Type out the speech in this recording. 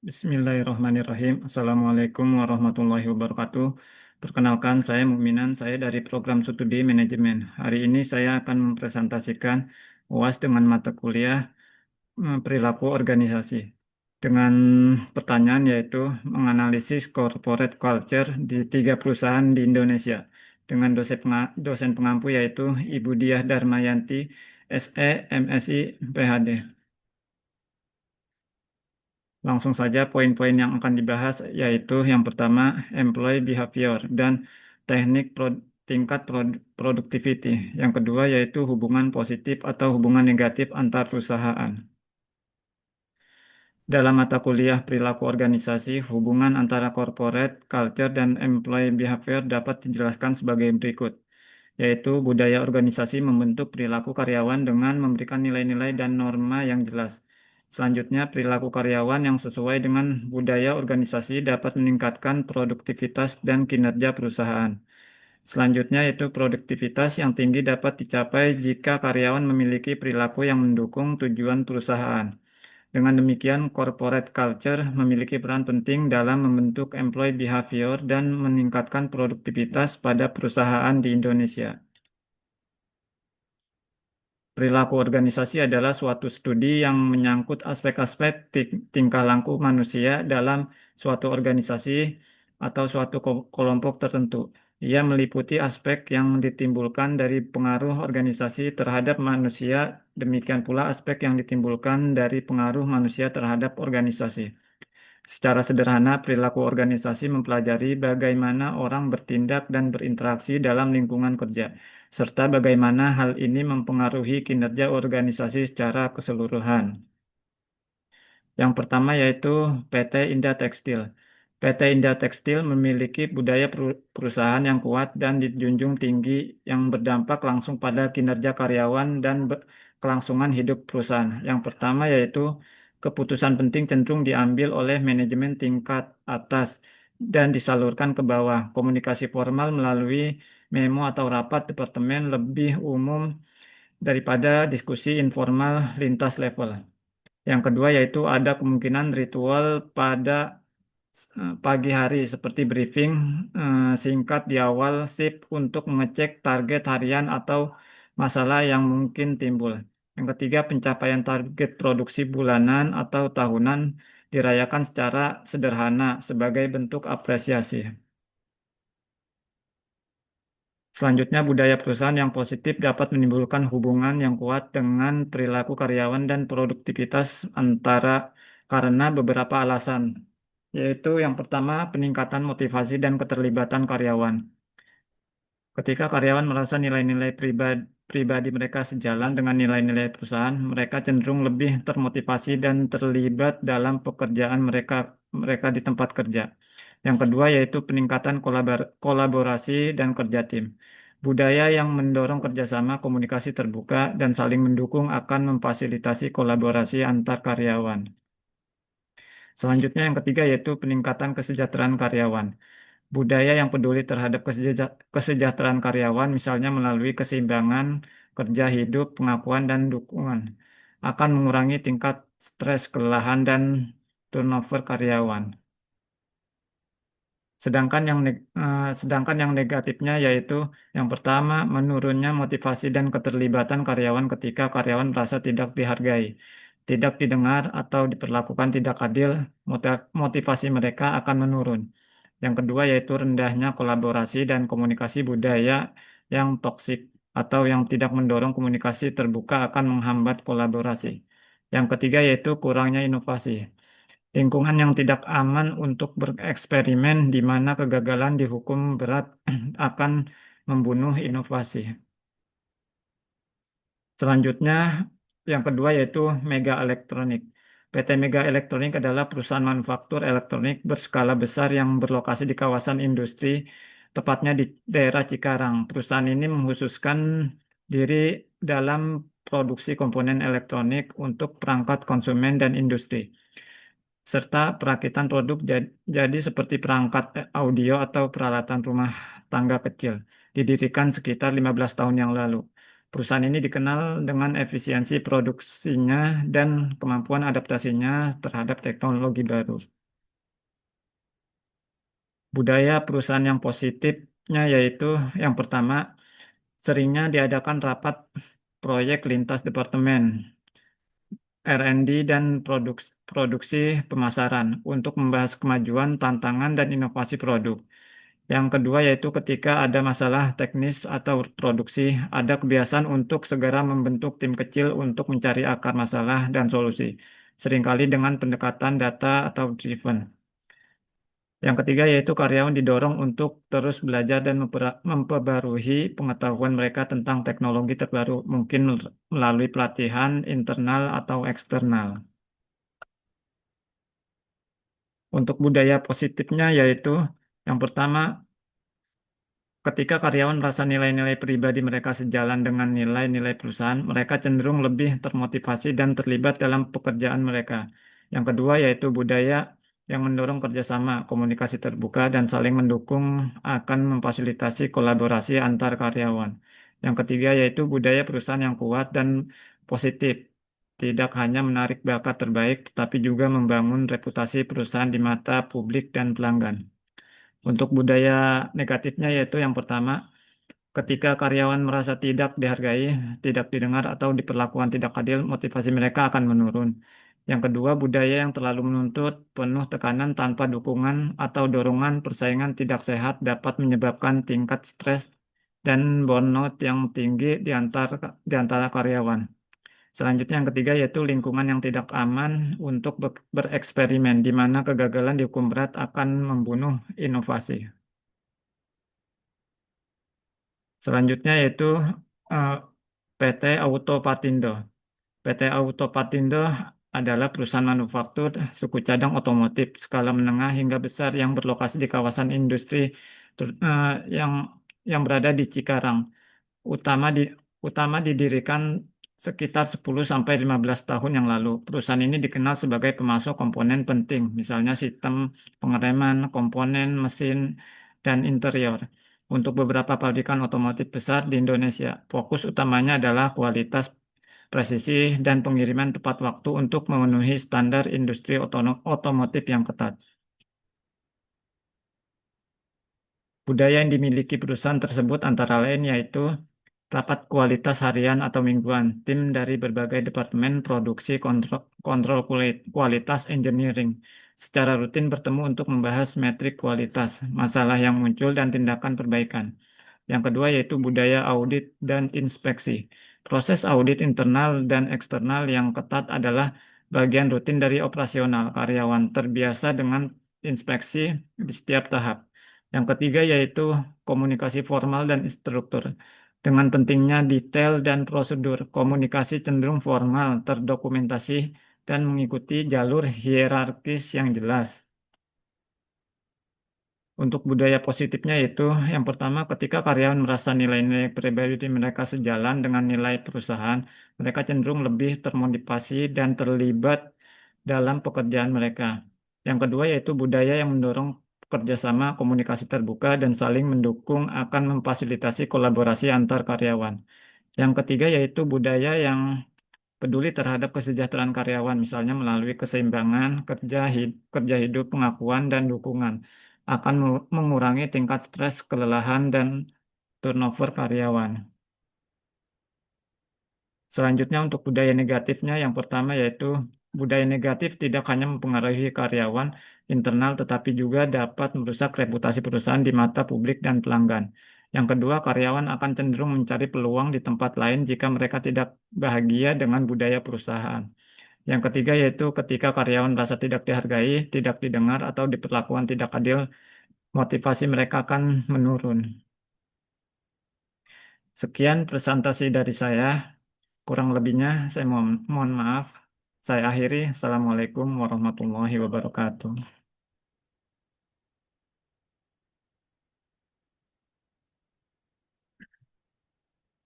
Bismillahirrahmanirrahim. Assalamualaikum warahmatullahi wabarakatuh. Perkenalkan, saya Mukminan, saya dari program Studi Manajemen. Hari ini saya akan mempresentasikan UAS dengan mata kuliah perilaku organisasi. Dengan pertanyaan yaitu menganalisis corporate culture di 3 perusahaan di Indonesia. Dengan dosen pengampu yaitu Ibu Diah Darmayanti, SE, MSI, PhD. Langsung saja poin-poin yang akan dibahas yaitu yang pertama employee behavior dan tingkat productivity. Yang kedua yaitu hubungan positif atau hubungan negatif antar perusahaan. Dalam mata kuliah perilaku organisasi, hubungan antara corporate culture dan employee behavior dapat dijelaskan sebagai berikut, yaitu budaya organisasi membentuk perilaku karyawan dengan memberikan nilai-nilai dan norma yang jelas. Selanjutnya, perilaku karyawan yang sesuai dengan budaya organisasi dapat meningkatkan produktivitas dan kinerja perusahaan. Selanjutnya, yaitu produktivitas yang tinggi dapat dicapai jika karyawan memiliki perilaku yang mendukung tujuan perusahaan. Dengan demikian, corporate culture memiliki peran penting dalam membentuk employee behavior dan meningkatkan produktivitas pada perusahaan di Indonesia. Perilaku organisasi adalah suatu studi yang menyangkut aspek-aspek tingkah laku manusia dalam suatu organisasi atau suatu kelompok tertentu. Ia meliputi aspek yang ditimbulkan dari pengaruh organisasi terhadap manusia, demikian pula aspek yang ditimbulkan dari pengaruh manusia terhadap organisasi. Secara sederhana, perilaku organisasi mempelajari bagaimana orang bertindak dan berinteraksi dalam lingkungan kerja, serta bagaimana hal ini mempengaruhi kinerja organisasi secara keseluruhan. Yang pertama yaitu PT Indah Tekstil. PT Indah Tekstil memiliki budaya perusahaan yang kuat dan dijunjung tinggi yang berdampak langsung pada kinerja karyawan dan kelangsungan hidup perusahaan. Yang pertama yaitu keputusan penting cenderung diambil oleh manajemen tingkat atas dan disalurkan ke bawah. Komunikasi formal melalui memo atau rapat departemen lebih umum daripada diskusi informal lintas level. Yang kedua yaitu ada kemungkinan ritual pada pagi hari seperti briefing singkat di awal shift untuk mengecek target harian atau masalah yang mungkin timbul. Yang ketiga, pencapaian target produksi bulanan atau tahunan dirayakan secara sederhana sebagai bentuk apresiasi. Selanjutnya, budaya perusahaan yang positif dapat menimbulkan hubungan yang kuat dengan perilaku karyawan dan produktivitas antara karena beberapa alasan, yaitu yang pertama, peningkatan motivasi dan keterlibatan karyawan. Ketika karyawan merasa nilai-nilai pribadi mereka sejalan dengan nilai-nilai perusahaan, mereka cenderung lebih termotivasi dan terlibat dalam pekerjaan mereka di tempat kerja. Yang kedua yaitu peningkatan kolaborasi dan kerja tim. Budaya yang mendorong kerjasama, komunikasi terbuka, dan saling mendukung akan memfasilitasi kolaborasi antar karyawan. Selanjutnya yang ketiga yaitu peningkatan kesejahteraan karyawan. Budaya yang peduli terhadap kesejahteraan karyawan, misalnya melalui keseimbangan kerja hidup, pengakuan, dan dukungan, akan mengurangi tingkat stres, kelelahan, dan turnover karyawan. Sedangkan yang negatifnya yaitu yang pertama, menurunnya motivasi dan keterlibatan karyawan ketika karyawan merasa tidak dihargai, tidak didengar, atau diperlakukan tidak adil, motivasi mereka akan menurun. Yang kedua yaitu rendahnya kolaborasi dan komunikasi budaya yang toksik atau yang tidak mendorong komunikasi terbuka akan menghambat kolaborasi. Yang ketiga yaitu kurangnya inovasi. Lingkungan yang tidak aman untuk bereksperimen di mana kegagalan dihukum berat akan membunuh inovasi. Selanjutnya, yang kedua yaitu Mega Elektronik. PT Mega Elektronik adalah perusahaan manufaktur elektronik berskala besar yang berlokasi di kawasan industri, tepatnya di daerah Cikarang. Perusahaan ini menghususkan diri dalam produksi komponen elektronik untuk perangkat konsumen dan industri, serta perakitan produk jadi seperti perangkat audio atau peralatan rumah tangga kecil. Didirikan sekitar 15 tahun yang lalu. Perusahaan ini dikenal dengan efisiensi produksinya dan kemampuan adaptasinya terhadap teknologi baru. Budaya perusahaan yang positifnya yaitu yang pertama, seringnya diadakan rapat proyek lintas departemen, R&D dan produksi pemasaran untuk membahas kemajuan, tantangan, dan inovasi produk. Yang kedua yaitu ketika ada masalah teknis atau produksi, ada kebiasaan untuk segera membentuk tim kecil untuk mencari akar masalah dan solusi, seringkali dengan pendekatan data atau driven. Yang ketiga yaitu karyawan didorong untuk terus belajar dan memperbarui pengetahuan mereka tentang teknologi terbaru, mungkin melalui pelatihan internal atau eksternal. Untuk budaya positifnya yaitu yang pertama, ketika karyawan merasa nilai-nilai pribadi mereka sejalan dengan nilai-nilai perusahaan, mereka cenderung lebih termotivasi dan terlibat dalam pekerjaan mereka. Yang kedua yaitu budaya yang mendorong kerjasama, komunikasi terbuka, dan saling mendukung akan memfasilitasi kolaborasi antar karyawan. Yang ketiga yaitu budaya perusahaan yang kuat dan positif. Tidak hanya menarik bakat terbaik, tetapi juga membangun reputasi perusahaan di mata publik dan pelanggan. Untuk budaya negatifnya yaitu yang pertama, ketika karyawan merasa tidak dihargai, tidak didengar, atau diperlakukan tidak adil, motivasi mereka akan menurun. Yang kedua, budaya yang terlalu menuntut, penuh tekanan tanpa dukungan atau dorongan persaingan tidak sehat dapat menyebabkan tingkat stres dan burnout yang tinggi di antara karyawan. Selanjutnya yang ketiga yaitu lingkungan yang tidak aman untuk bereksperimen, di mana kegagalan dihukum berat akan membunuh inovasi. Selanjutnya yaitu eh, PT Auto Partindo. PT Auto Partindo adalah perusahaan manufaktur suku cadang otomotif skala menengah hingga besar yang berlokasi di kawasan industri ter- eh, yang yang berada di Cikarang. Utama di utama didirikan sekitar 10 sampai 15 tahun yang lalu. Perusahaan ini dikenal sebagai pemasok komponen penting, misalnya sistem pengereman, komponen mesin, dan interior. Untuk beberapa pabrikan otomotif besar di Indonesia, fokus utamanya adalah kualitas, presisi, dan pengiriman tepat waktu untuk memenuhi standar industri otomotif yang ketat. Budaya yang dimiliki perusahaan tersebut antara lain yaitu rapat kualitas harian atau mingguan, tim dari berbagai departemen produksi kontrol kualitas engineering secara rutin bertemu untuk membahas metrik kualitas, masalah yang muncul, dan tindakan perbaikan. Yang kedua yaitu budaya audit dan inspeksi. Proses audit internal dan eksternal yang ketat adalah bagian rutin dari operasional. Karyawan terbiasa dengan inspeksi di setiap tahap. Yang ketiga yaitu komunikasi formal dan instruktur. Dengan pentingnya detail dan prosedur, komunikasi cenderung formal, terdokumentasi, dan mengikuti jalur hierarkis yang jelas. Untuk budaya positifnya yaitu yang pertama ketika karyawan merasa nilai-nilai pribadi mereka sejalan dengan nilai perusahaan, mereka cenderung lebih termotivasi dan terlibat dalam pekerjaan mereka. Yang kedua yaitu budaya yang mendorong kerjasama, komunikasi terbuka, dan saling mendukung akan memfasilitasi kolaborasi antar karyawan. Yang ketiga yaitu budaya yang peduli terhadap kesejahteraan karyawan, misalnya melalui keseimbangan kerja hidup, pengakuan, dan dukungan, akan mengurangi tingkat stres, kelelahan, dan turnover karyawan. Selanjutnya untuk budaya negatifnya, yang pertama yaitu budaya negatif tidak hanya mempengaruhi karyawan internal, tetapi juga dapat merusak reputasi perusahaan di mata publik dan pelanggan. Yang kedua, karyawan akan cenderung mencari peluang di tempat lain jika mereka tidak bahagia dengan budaya perusahaan. Yang ketiga yaitu ketika karyawan merasa tidak dihargai, tidak didengar, atau diperlakukan tidak adil, motivasi mereka akan menurun. Sekian presentasi dari saya. Kurang lebihnya saya mohon maaf. Saya akhiri. Assalamualaikum warahmatullahi wabarakatuh.